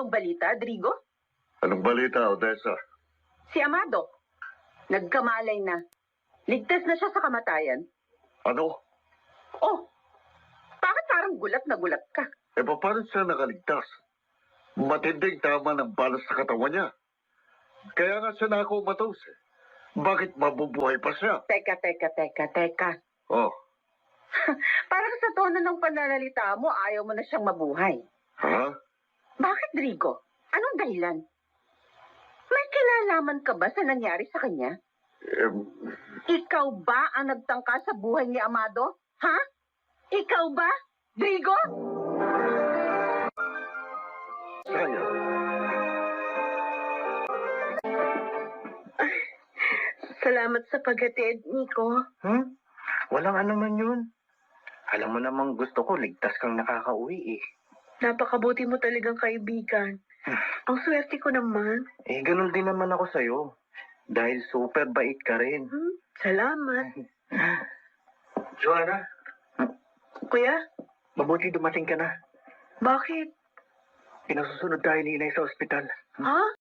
bang balita, Drigo? Anong balita, Odessa? Si Amado, nagkamalay na. Ligtas na siya sa kamatayan. Ano? Oh, bakit parang gulat na gulat ka? Paano siya nakaligtas? Matinding tama ng balas sa katawan niya. Kaya nga siya nakumatos. Bakit mabubuhay pa siya? Teka. Oh, Parang sa tono ng pananalita mo, ayaw mo na siyang mabuhay. ha? Bakit, Drigo? Anong dahilan? May kinalaman ka ba sa nangyari sa kanya? Ikaw ba ang nagtangka sa buhay ni Amado? Ha? Ikaw ba, Drigo? Sayang. Salamat sa paghatid, Nico. Walang anuman yun. Alam mo namang gusto ko, ligtas kang nakakauwi eh. Napakabuti mo talagang kaibigan. Ang swerte ko naman. Ganun din naman ako sa'yo. Dahil super bait ka rin. Salamat. Joanna, Kuya, mabuti dumating ka na. bakit? Pinasusunod tayo ni Inay sa ospital. Ha?